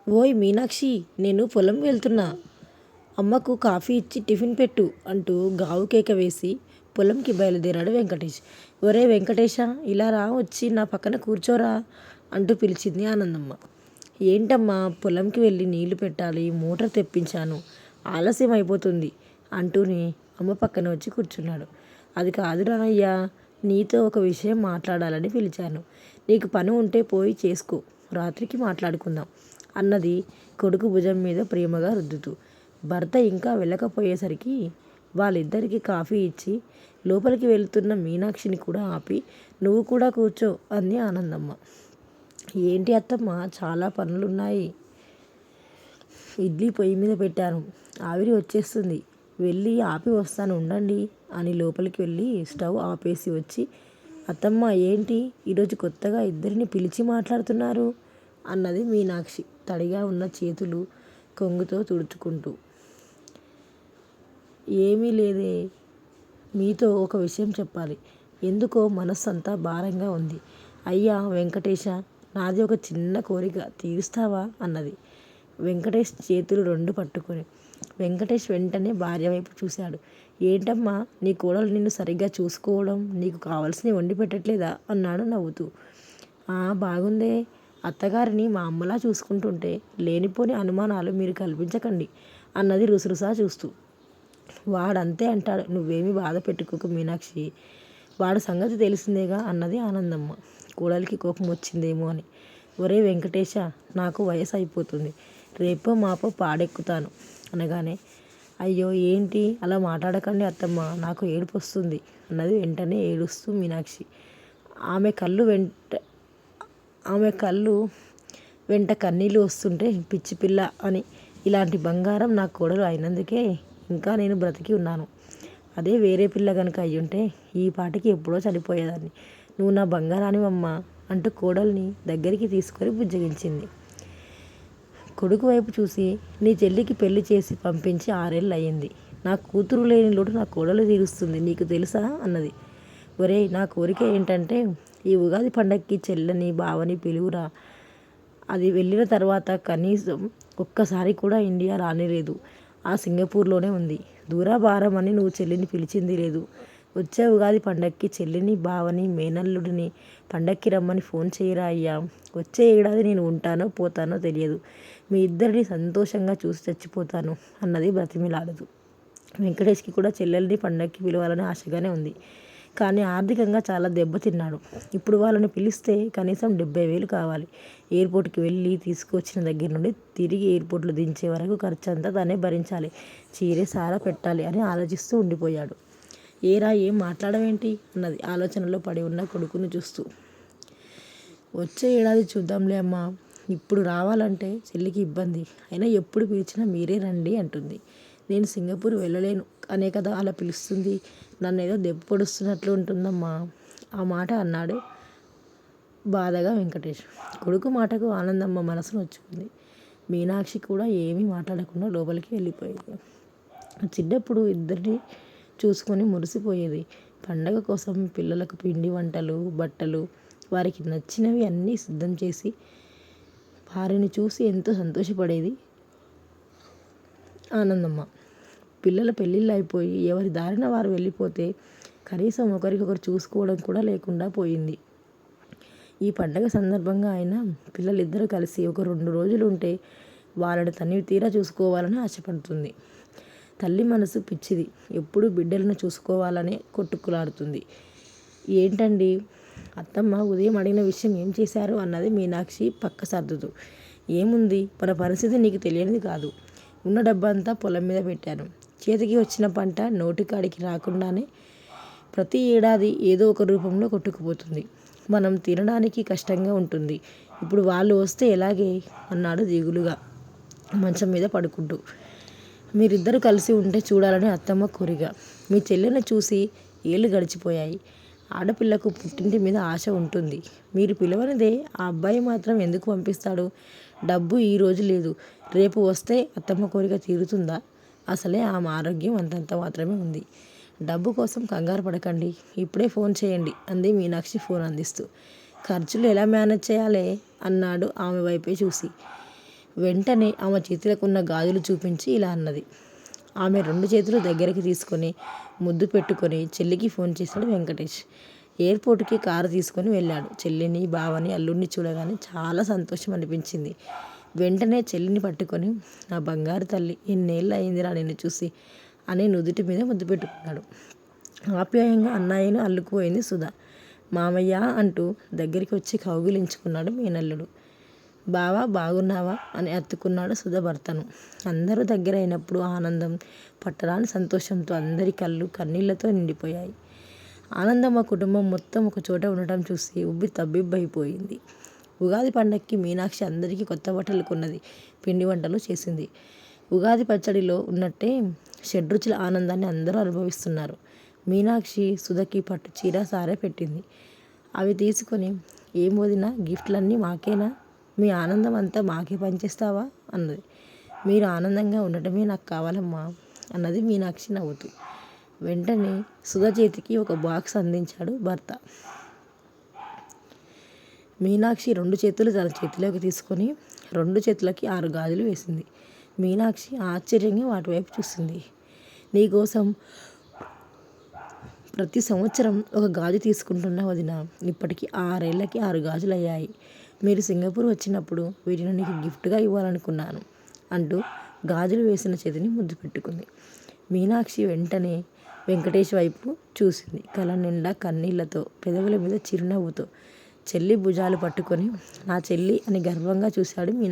ఓయ్ మీనాక్షి, నేను పొలం వెళ్తున్నా, అమ్మకు కాఫీ ఇచ్చి టిఫిన్ పెట్టు అంటూ గావు కేక వేసి పొలంకి బయలుదేరాడు వెంకటేష్. ఒరే వెంకటేశ, ఇలా రా, వచ్చి నా పక్కన కూర్చోరా అంటూ పిలిచింది ఆనందమ్మ. ఏంటమ్మా, పొలంకి వెళ్ళి నీళ్లు పెట్టాలి, మోటార్ తెప్పించాను, ఆలస్యం అయిపోతుంది అంటూనే అమ్మ పక్కన వచ్చి కూర్చున్నాడు. అది కాదురా అయ్యా, నీతో ఒక విషయం మాట్లాడాలని పిలిచాను. నీకు పని ఉంటే పోయి చేసుకో, రాత్రికి మాట్లాడుకుందాం అన్నది కొడుకు భుజం మీద ప్రేమగా రుద్దుతూ. భర్త ఇంకా వెళ్ళకపోయేసరికి వాళ్ళిద్దరికీ కాఫీ ఇచ్చి లోపలికి వెళ్తున్న మీనాక్షిని కూడా ఆపి, నువ్వు కూడా కూర్చో అంది ఆనందమ్మ. ఏంటి అత్తమ్మ, చాలా పనులున్నాయి. ఇడ్లీ పొయ్యి మీద పెట్టాను, ఆవిరి వచ్చేస్తుంది, వెళ్ళి ఆపి వస్తాను ఉండండి అని లోపలికి వెళ్ళి స్టవ్ ఆపేసి వచ్చి, అత్తమ్మ ఏంటి ఈరోజు కొత్తగా ఇద్దరిని పిలిచి మాట్లాడుతున్నారు అన్నది మీనాక్షి తడిగా ఉన్న చేతులు కొంగుతో తుడుచుకుంటూ. ఏమీ లేదే, మీతో ఒక విషయం చెప్పాలి, ఎందుకో మనస్సంతా భారంగా ఉంది. అయ్యా వెంకటేశ, నాది ఒక చిన్న కోరిక తీరుస్తావా అన్నది వెంకటేష్ చేతులు రెండు పట్టుకొని. వెంకటేష్ వెంటనే భార్య వైపు చూశాడు. ఏంటమ్మా, నీ కోడలు నిన్ను సరిగ్గా చూసుకోవడం, నీకు కావాల్సినవి వండి పెట్టట్లేదా అన్నాడు నవ్వుతూ. బాగుందే, అత్తగారిని మా అమ్మలా చూసుకుంటుంటే లేనిపోని అనుమానాలు మీరు కల్పించకండి అన్నది రుసరుసా చూస్తూ. వాడంతే అంటాడు, నువ్వేమీ బాధ పెట్టుకోకు మీనాక్షి, వాడు సంగతి తెలిసిందేగా అన్నది ఆనందమ్మ కోడలికి కోపం వచ్చిందేమో అని. ఒరే వెంకటేశ, నాకు వయసు అయిపోతుంది, రేపో మాపో పాడెక్కుతాను అనగానే, అయ్యో ఏంటి అలా మాట్లాడకండి అత్తమ్మ, నాకు ఏడుపు వస్తుంది అన్నది వెంటనే ఏడుస్తూ మీనాక్షి. ఆమె కళ్ళు వెంట కన్నీళ్ళు వస్తుంటే, పిచ్చి పిల్ల అని, ఇలాంటి బంగారం నా కోడలు అయినందుకే ఇంకా నేను బ్రతికి ఉన్నాను. అదే వేరే పిల్ల కనుక అయ్యుంటే ఈ పాటికి ఎప్పుడో చనిపోయేదాన్ని. నువ్వు నా బంగారానివమ్మా అంటూ కోడల్ని దగ్గరికి తీసుకొని బుజ్జగించింది. కొడుకు వైపు చూసి, నీ చెల్లికి పెళ్లి చేసి పంపించి 6 ఏళ్ళు అయ్యింది, నా కూతురు లేని లోటు నా కోడలు తీరుస్తుంది, నీకు తెలుసా అన్నది. ఒరేయ్, నా కోరిక ఏంటంటే ఈ ఉగాది పండగకి చెల్లని బావని పిలువురా. అది వెళ్ళిన తర్వాత కనీసం ఒక్కసారి కూడా ఇండియా రానిలేదు, ఆ సింగపూర్లోనే ఉంది. దూరాభారం అని నువ్వు చెల్లిని పిలిచింది లేదు. వచ్చే ఉగాది పండగకి చెల్లిని బావని మేనల్లుడిని పండక్కి రమ్మని ఫోన్ చేయరా అయ్యా. వచ్చే ఏడాది నేను ఉంటానో పోతానో తెలియదు, మీ ఇద్దరిని సంతోషంగా చూసి చచ్చిపోతాను అన్నది బ్రతిమిలాడదు. వెంకటేష్కి కూడా చెల్లెల్ని పండక్కి పిలవాలని ఆశగానే ఉంది, కానీ ఆర్థికంగా చాలా దెబ్బతిన్నాడు. ఇప్పుడు వాళ్ళని పిలిస్తే కనీసం 70,000 కావాలి. ఎయిర్పోర్ట్కి వెళ్ళి తీసుకొచ్చిన దగ్గర నుండి తిరిగి ఎయిర్పోర్ట్లో దించే వరకు ఖర్చంతా తనే భరించాలి, చీరే సారా పెట్టాలి అని ఆలోచిస్తూ ఉండిపోయాడు. ఏరా, ఏం మాట్లాడవేంటి అన్నది ఆలోచనలో పడి ఉన్న కొడుకుని చూస్తూ. వచ్చే ఏడాది చూద్దాంలే అమ్మా, ఇప్పుడు రావాలంటే చెల్లికి ఇబ్బంది, అయినా ఎప్పుడు పిలిచినా మీరే రండి అంటుంది. నేను సింగపూర్ వెళ్ళలేను అనే కదా అలా పిలుస్తుంది, నన్ను ఏదో దెబ్బ పొడుస్తున్నట్లు ఉంటుందమ్మా ఆ మాట అన్నాడు బాధగా వెంకటేష్. కొడుకు మాటకు ఆనందమ్మ మనసు నొచ్చుకుంది. మీనాక్షి కూడా ఏమీ మాట్లాడకుండా లోపలికి వెళ్ళిపోయింది. చిన్నప్పుడు ఇద్దరిని చూసుకొని మురిసిపోయేది. పండగ కోసం పిల్లలకు పిండి వంటలు, బట్టలు, వారికి నచ్చినవి అన్నీ సిద్ధం చేసి వారిని చూసి ఎంతో సంతోషపడేది ఆనందమ్మ. పిల్లల పెళ్ళిళ్ళు అయిపోయి ఎవరి దారిన వారు వెళ్ళిపోతే కనీసం ఒకరికొకరు చూసుకోవడం కూడా లేకుండా పోయింది. ఈ పండగ సందర్భంగా అయినా పిల్లలిద్దరూ కలిసి ఒక 2 రోజులు ఉంటే వాళ్ళని తనివి తీరా చూసుకోవాలని ఆశపడుతుంది. తల్లి మనసు పిచ్చిది, ఎప్పుడూ బిడ్డలను చూసుకోవాలనే కొట్టుకులాడుతుంది. ఏంటండి అత్తమ్మ, ఉదయం అడిగిన విషయం ఏం చేశారు అన్నది మీనాక్షి పక్క సర్దుతూ. ఏముంది, మన పరిస్థితి నీకు తెలియనిది కాదు, ఉన్న డబ్బంతా పొలం మీద పెట్టాను, చేతికి వచ్చిన పంట నోటికాడికి రాకుండానే ప్రతి ఏడాది ఏదో ఒక రూపంలో కొట్టుకుపోతుంది, మనం తినడానికి కష్టంగా ఉంటుంది, ఇప్పుడు వాళ్ళు వస్తే ఎలాగే అన్నాడు దిగులుగా మంచం మీద పడుకుంటూ. మీరిద్దరూ కలిసి ఉంటే చూడాలని అత్తమ్మ కోరిక. మీ చెల్లెను చూసి ఏళ్ళు గడిచిపోయాయి, ఆడపిల్లకు పుట్టింటి మీద ఆశ ఉంటుంది, మీరు పిలవనిదే ఆ అబ్బాయి మాత్రం ఎందుకు పంపిస్తాడు. డబ్బు ఈ రోజు లేదు, రేపు వస్తే అత్తమ్మ కోరిక తీరుతుందా. అసలే ఆమె ఆరోగ్యం అంతంత మాత్రమే ఉంది, డబ్బు కోసం కంగారు పడకండి, ఇప్పుడే ఫోన్ చేయండి అంది మీనాక్షి ఫోన్ అందిస్తూ. ఖర్చులు ఎలా మేనేజ్ చేయాలే అన్నాడు ఆమె వైపే చూసి. వెంటనే ఆమె చేతులకున్న గాజులు చూపించి ఇలా అన్నది. ఆమె 2 చేతులు దగ్గరికి తీసుకొని ముద్దు పెట్టుకొని చెల్లికి ఫోన్ చేశాడు వెంకటేష్. ఎయిర్పోర్ట్కి కారు తీసుకొని వెళ్ళాడు. చెల్లిని, బావని, అల్లుడిని చూడగానే చాలా సంతోషం అనిపించింది. వెంటనే చెల్లిని పట్టుకొని, నా బంగారు తల్లి, ఎన్నేళ్ళు అయిందిరా నిన్ను చూసి అని నుదుటి మీద ముద్దు పెట్టుకున్నాడు. ఆప్యాయంగా అన్నయ్యను అల్లుకుపోయింది సుధ. మామయ్య అంటూ దగ్గరికి వచ్చి కౌగిలించుకున్నాడు మేనల్లుడు. బావా బాగున్నావా అని అత్తుకున్నాడు సుధ భర్తను. అందరూ దగ్గరైనప్పుడు ఆనందం, పట్టరాని సంతోషంతో అందరి కళ్ళు కన్నీళ్లతో నిండిపోయాయి. ఆనందమ్మ కుటుంబం మొత్తం ఒక చోట ఉండటం చూసి ఉబ్బి తబ్బిబ్బైపోయింది. ఉగాది పండగకి మీనాక్షి అందరికీ కొత్త బట్టలు కొన్నది, పిండి వంటలు చేసింది. ఉగాది పచ్చడిలో ఉన్నట్టే షడ్రుచుల ఆనందాన్ని అందరూ అనుభవిస్తున్నారు. మీనాక్షి సుధకి పట్టు చీర, సారె పెట్టింది. అవి తీసుకొని, ఏం వదినా గిఫ్ట్లన్నీ మాకేనా, మీ ఆనందం అంతా మాకే పనిచేస్తావా అన్నది. మీరు ఆనందంగా ఉండటమే నాకు కావాలమ్మా అన్నది మీనాక్షి నవ్వుతూ. వెంటనే సుధ చేతికి ఒక బాక్స్ అందించాడు భర్త. మీనాక్షి 2 చేతులు తన చేతిలోకి తీసుకొని 2 చేతులకి 6 గాజులు వేసింది. మీనాక్షి ఆశ్చర్యంగా వాటి వైపు చూసింది. నీకోసం ప్రతి సంవత్సరం ఒక గాజు తీసుకుంటున్నా వదినా, ఇప్పటికి 6 ఏళ్లకి 6 గాజులు అయ్యాయి. మీరు సింగపూర్ వచ్చినప్పుడు వీటిని నీకు గిఫ్ట్గా ఇవ్వాలనుకున్నాను అంటూ గాజులు వేసిన చేతిని ముద్దు పెట్టుకుంది. మీనాక్షి వెంటనే వెంకటేష్ వైపు చూసింది. కళ్ళ నిండా కన్నీళ్లతో, పెదవుల మీద చిరునవ్వుతో. చెల్లి భుజాలు పట్టుకొని, నా చెల్లి అని గర్వంగా చూశాడు మీనాక్షి.